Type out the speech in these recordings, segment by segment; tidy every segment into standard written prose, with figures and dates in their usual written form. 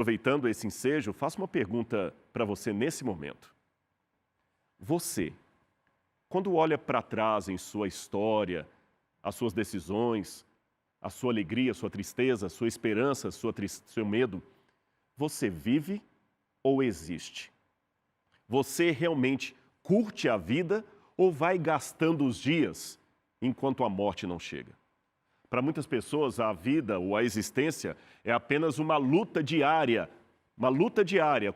Aproveitando esse ensejo, faço uma pergunta para você nesse momento. Você, quando olha para trás em sua história, as suas decisões, a sua alegria, a sua tristeza, a sua esperança, seu medo, você vive ou existe? Você realmente curte a vida ou vai gastando os dias enquanto a morte não chega? Para muitas pessoas, a vida ou a existência é apenas uma luta diária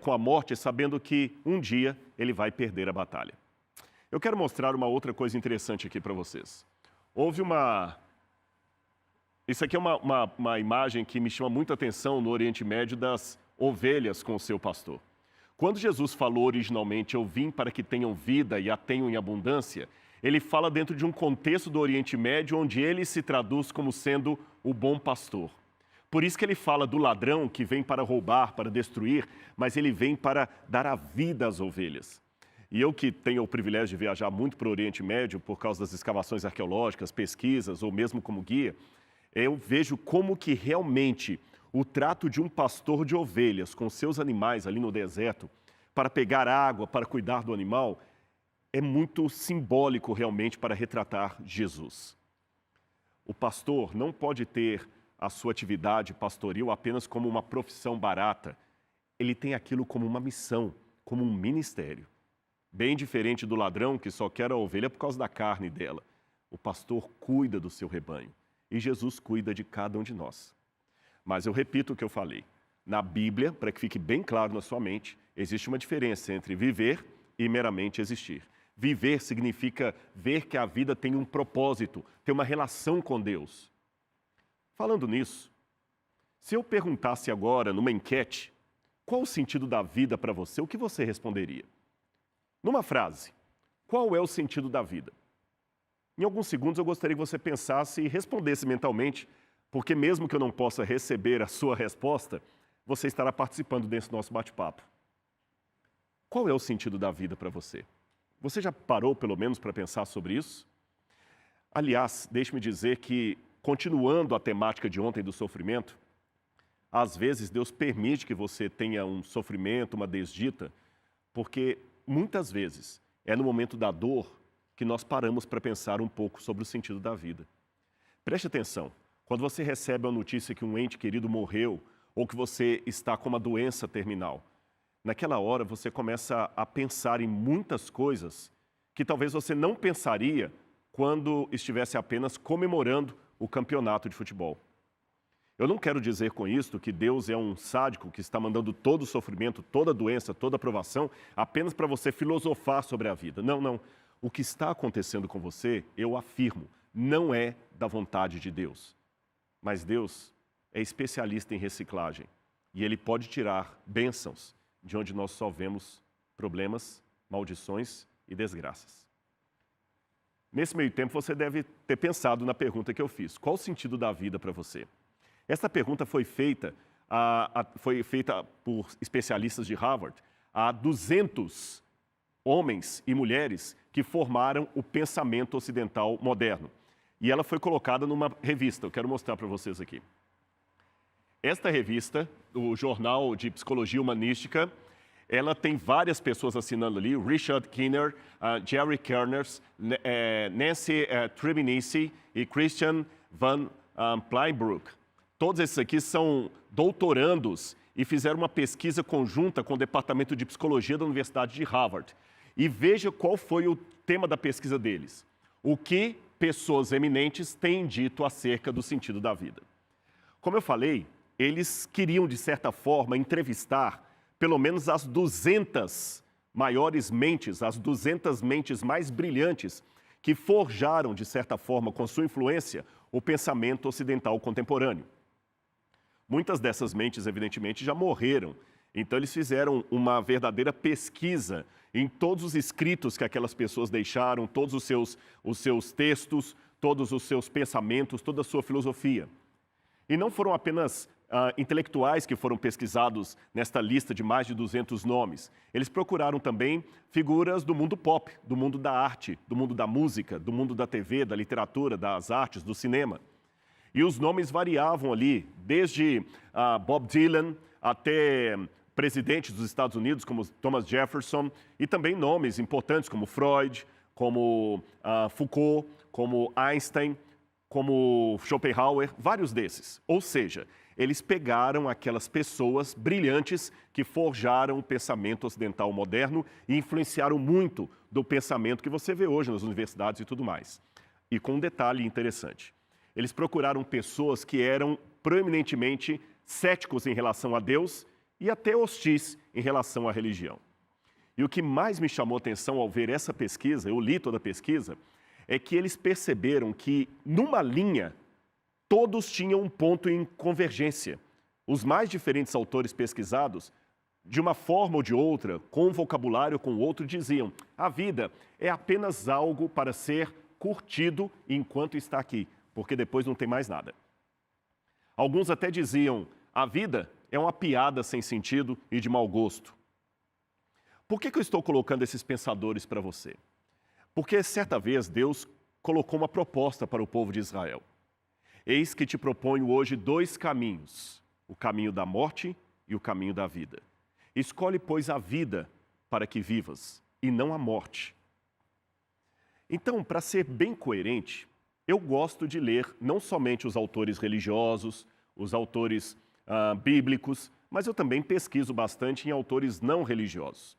com a morte, sabendo que um dia ele vai perder a batalha. Eu quero mostrar uma outra coisa interessante aqui para vocês. Isso aqui é uma imagem que me chama muita atenção no Oriente Médio das ovelhas com o seu pastor. Quando Jesus falou originalmente, eu vim para que tenham vida e a tenham em abundância, ele fala dentro de um contexto do Oriente Médio onde ele se traduz como sendo o bom pastor. Por isso que ele fala do ladrão que vem para roubar, para destruir, mas ele vem para dar a vida às ovelhas. E eu que tenho o privilégio de viajar muito para o Oriente Médio por causa das escavações arqueológicas, pesquisas ou mesmo como guia, eu vejo como que realmente o trato de um pastor de ovelhas com seus animais ali no deserto, para pegar água, para cuidar do animal, é muito simbólico realmente para retratar Jesus. O pastor não pode ter a sua atividade pastoril apenas como uma profissão barata. Ele tem aquilo como uma missão, como um ministério. Bem diferente do ladrão que só quer a ovelha por causa da carne dela. O pastor cuida do seu rebanho e Jesus cuida de cada um de nós. Mas eu repito o que eu falei. Na Bíblia, para que fique bem claro na sua mente, existe uma diferença entre viver e meramente existir. Viver significa ver que a vida tem um propósito, tem uma relação com Deus. Falando nisso, se eu perguntasse agora, numa enquete, qual o sentido da vida para você, o que você responderia? Numa frase, qual é o sentido da vida? Em alguns segundos eu gostaria que você pensasse e respondesse mentalmente, porque mesmo que eu não possa receber a sua resposta, você estará participando desse nosso bate-papo. Qual é o sentido da vida para você? Você já parou, pelo menos, para pensar sobre isso? Aliás, deixe-me dizer que, continuando a temática de ontem do sofrimento, às vezes Deus permite que você tenha um sofrimento, uma desdita, porque muitas vezes é no momento da dor que nós paramos para pensar um pouco sobre o sentido da vida. Preste atenção, quando você recebe a notícia que um ente querido morreu ou que você está com uma doença terminal, naquela hora você começa a pensar em muitas coisas que talvez você não pensaria quando estivesse apenas comemorando o campeonato de futebol. Eu não quero dizer com isto que Deus é um sádico que está mandando todo o sofrimento, toda a doença, toda a provação, apenas para você filosofar sobre a vida. Não, não. O que está acontecendo com você, eu afirmo, não é da vontade de Deus. Mas Deus é especialista em reciclagem e Ele pode tirar bênçãos de onde nós só vemos problemas, maldições e desgraças. Nesse meio tempo, você deve ter pensado na pergunta que eu fiz. Qual o sentido da vida para você? Esta pergunta foi feita por especialistas de Harvard a 200 homens e mulheres que formaram o pensamento ocidental moderno. E ela foi colocada numa revista. Eu quero mostrar para vocês aqui. Esta revista, o Jornal de Psicologia Humanística, ela tem várias pessoas assinando ali, Richard Kinner, Jerry Kerners, Nancy Tribinisi e Christian Van Pleinbroek. Todos esses aqui são doutorandos e fizeram uma pesquisa conjunta com o Departamento de Psicologia da Universidade de Harvard. E veja qual foi o tema da pesquisa deles. O que pessoas eminentes têm dito acerca do sentido da vida. Como eu falei, eles queriam, de certa forma, entrevistar pelo menos as 200 maiores mentes, as 200 mentes mais brilhantes que forjaram, de certa forma, com sua influência, o pensamento ocidental contemporâneo. Muitas dessas mentes, evidentemente, já morreram. Então, eles fizeram uma verdadeira pesquisa em todos os escritos que aquelas pessoas deixaram, todos os seus textos, todos os seus pensamentos, toda a sua filosofia. E não foram apenas intelectuais que foram pesquisados nesta lista de mais de 200 nomes. Eles procuraram também figuras do mundo pop, do mundo da arte, do mundo da música, do mundo da TV, da literatura, das artes, do cinema. E os nomes variavam ali, desde Bob Dylan, até presidentes dos Estados Unidos, como Thomas Jefferson, e também nomes importantes como Freud, como Foucault, como Einstein, como Schopenhauer, vários desses. Ou seja, eles pegaram aquelas pessoas brilhantes que forjaram o pensamento ocidental moderno e influenciaram muito do pensamento que você vê hoje nas universidades e tudo mais. E com um detalhe interessante. Eles procuraram pessoas que eram proeminentemente céticos em relação a Deus e até hostis em relação à religião. E o que mais me chamou a atenção ao ver essa pesquisa, eu li toda a pesquisa, é que eles perceberam que, numa linha, todos tinham um ponto em convergência. Os mais diferentes autores pesquisados, de uma forma ou de outra, com um vocabulário ou com outro, diziam: a vida é apenas algo para ser curtido enquanto está aqui, porque depois não tem mais nada. Alguns até diziam: a vida é uma piada sem sentido e de mau gosto. Por que eu estou colocando esses pensadores para você? Porque certa vez Deus colocou uma proposta para o povo de Israel. Eis que te proponho hoje 2 caminhos, o caminho da morte e o caminho da vida. Escolhe, pois, a vida para que vivas, e não a morte. Então, para ser bem coerente, eu gosto de ler não somente os autores religiosos, os autores bíblicos, mas eu também pesquiso bastante em autores não religiosos.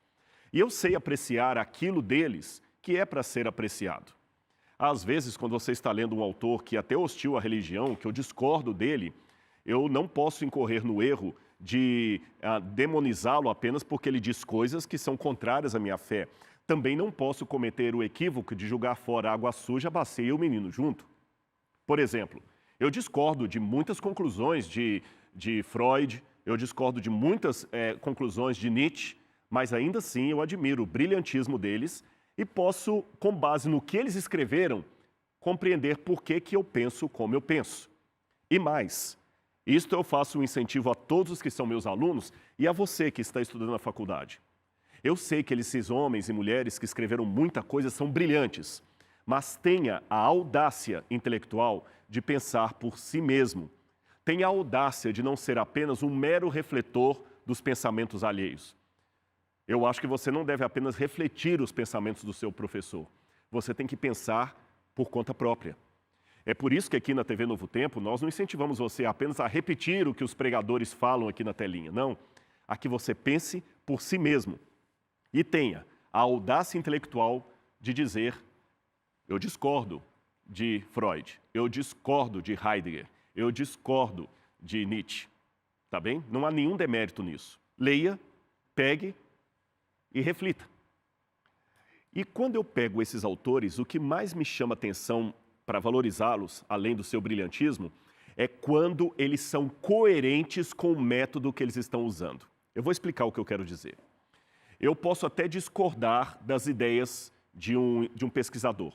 E eu sei apreciar aquilo deles que é para ser apreciado. Às vezes, quando você está lendo um autor que é até hostil à religião, que eu discordo dele, eu não posso incorrer no erro de demonizá-lo apenas porque ele diz coisas que são contrárias à minha fé. Também não posso cometer o equívoco de jogar fora água suja, a bacia e o menino junto. Por exemplo, eu discordo de muitas conclusões de Freud, eu discordo de muitas conclusões de Nietzsche, mas ainda assim eu admiro o brilhantismo deles e posso, com base no que eles escreveram, compreender por que eu penso como eu penso. E mais, isto eu faço um incentivo a todos os que são meus alunos e a você que está estudando na faculdade. Eu sei que esses homens e mulheres que escreveram muita coisa são brilhantes, mas tenha a audácia intelectual de pensar por si mesmo. Tenha a audácia de não ser apenas um mero refletor dos pensamentos alheios. Eu acho que você não deve apenas refletir os pensamentos do seu professor. Você tem que pensar por conta própria. É por isso que aqui na TV Novo Tempo, nós não incentivamos você apenas a repetir o que os pregadores falam aqui na telinha. Não. A que você pense por si mesmo. E tenha a audácia intelectual de dizer: eu discordo de Freud, eu discordo de Heidegger, eu discordo de Nietzsche. Tá bem? Não há nenhum demérito nisso. Leia, pegue e reflita. E quando eu pego esses autores, o que mais me chama atenção para valorizá-los, além do seu brilhantismo, é quando eles são coerentes com o método que eles estão usando. Eu vou explicar o que eu quero dizer. Eu posso até discordar das ideias de um pesquisador,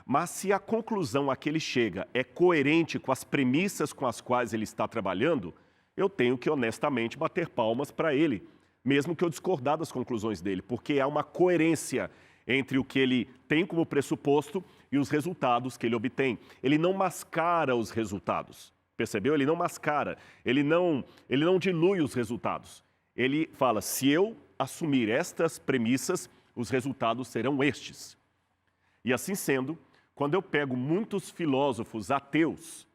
mas se a conclusão a que ele chega é coerente com as premissas com as quais ele está trabalhando, eu tenho que honestamente bater palmas para ele, mesmo que eu discordar das conclusões dele, porque há uma coerência entre o que ele tem como pressuposto e os resultados que ele obtém. Ele não mascara os resultados, percebeu? Ele não mascara, ele não dilui os resultados. Ele fala: se eu assumir estas premissas, os resultados serão estes. E assim sendo, quando eu pego muitos filósofos ateus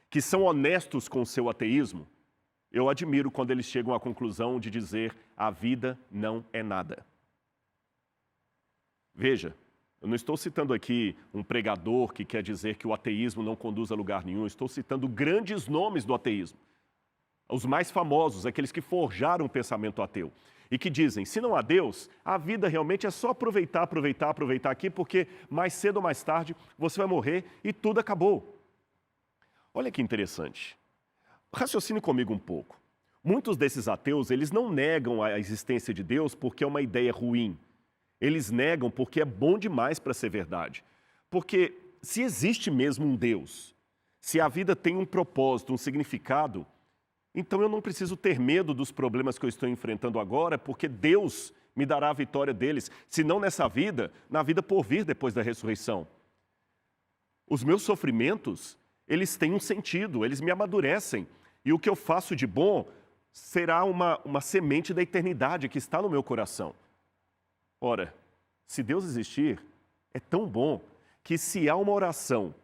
que são honestos com o seu ateísmo, eu admiro quando eles chegam à conclusão de dizer: a vida não é nada. Veja, eu não estou citando aqui um pregador que quer dizer que o ateísmo não conduz a lugar nenhum, estou citando grandes nomes do ateísmo. Os mais famosos, aqueles que forjaram o pensamento ateu. E que dizem: se não há Deus, a vida realmente é só aproveitar aqui, porque mais cedo ou mais tarde você vai morrer e tudo acabou. Olha que interessante. Raciocine comigo um pouco. Muitos desses ateus, eles não negam a existência de Deus porque é uma ideia ruim. Eles negam porque é bom demais para ser verdade. Porque se existe mesmo um Deus, se a vida tem um propósito, um significado, então eu não preciso ter medo dos problemas que eu estou enfrentando agora, porque Deus me dará a vitória deles, se não nessa vida, na vida por vir depois da ressurreição. Os meus sofrimentos, eles têm um sentido, eles me amadurecem. E o que eu faço de bom será uma semente da eternidade que está no meu coração. Ora, se Deus existir, é tão bom que se há uma oração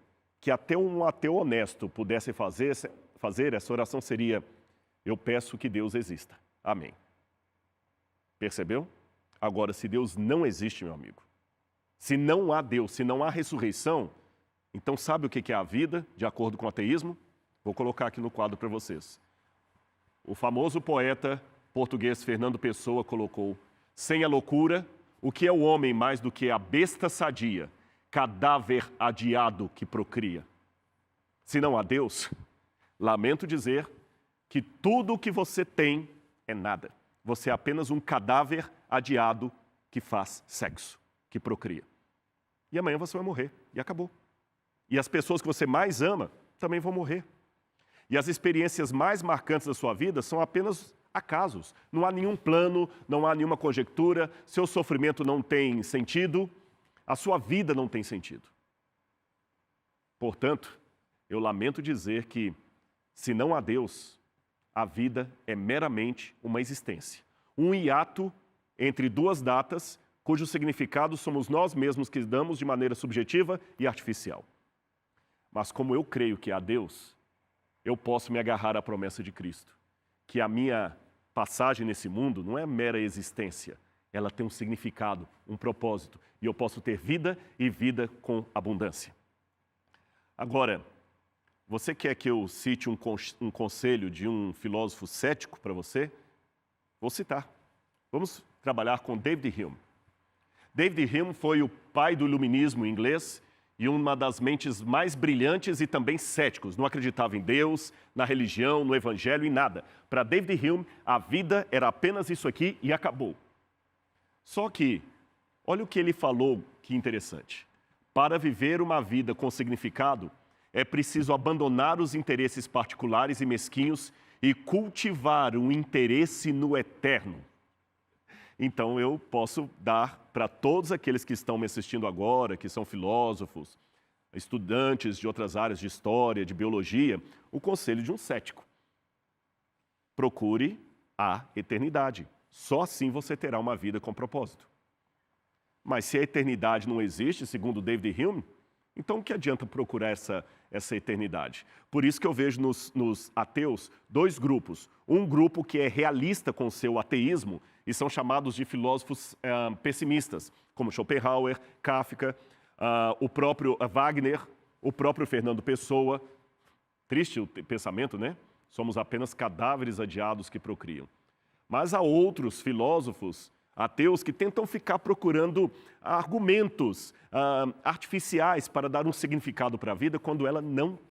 que até um ateu honesto pudesse fazer, essa oração seria: eu peço que Deus exista. Amém. Percebeu? Agora, se Deus não existe, meu amigo, se não há Deus, se não há ressurreição, então sabe o que é a vida, de acordo com o ateísmo? Vou colocar aqui no quadro para vocês. O famoso poeta português Fernando Pessoa colocou: sem a loucura, o que é o homem mais do que a besta sadia, cadáver adiado que procria? Se não há Deus, lamento dizer que tudo o que você tem é nada. Você é apenas um cadáver adiado que faz sexo, que procria. E amanhã você vai morrer, e acabou. E as pessoas que você mais ama também vão morrer. E as experiências mais marcantes da sua vida são apenas acasos. Não há nenhum plano, não há nenhuma conjectura, seu sofrimento não tem sentido, a sua vida não tem sentido. Portanto, eu lamento dizer que, se não há Deus, a vida é meramente uma existência. Um hiato entre duas datas, cujo significado somos nós mesmos que damos de maneira subjetiva e artificial. Mas como eu creio que há Deus, eu posso me agarrar à promessa de Cristo, que a minha passagem nesse mundo não é mera existência, ela tem um significado, um propósito, e eu posso ter vida e vida com abundância. Agora, você quer que eu cite um conselho de um filósofo cético para você? Vou citar. Vamos trabalhar com David Hume. David Hume foi o pai do iluminismo inglês e uma das mentes mais brilhantes e também céticos. Não acreditava em Deus, na religião, no evangelho, em nada. Para David Hume, a vida era apenas isso aqui e acabou. Só que, olha o que ele falou, que interessante. Para viver uma vida com significado, é preciso abandonar os interesses particulares e mesquinhos e cultivar um interesse no eterno. Então, eu posso dar para todos aqueles que estão me assistindo agora, que são filósofos, estudantes de outras áreas de história, de biologia, o conselho de um cético. Procure a eternidade. Só assim você terá uma vida com propósito. Mas se a eternidade não existe, segundo David Hume, então o que adianta procurar essa eternidade? Por isso que eu vejo nos ateus dois grupos. Um grupo que é realista com o seu ateísmo e são chamados de filósofos pessimistas, como Schopenhauer, Kafka, o próprio Wagner, o próprio Fernando Pessoa. Triste o pensamento, né? Somos apenas cadáveres adiados que procriam. Mas há outros filósofos ateus que tentam ficar procurando argumentos artificiais para dar um significado para a vida quando ela não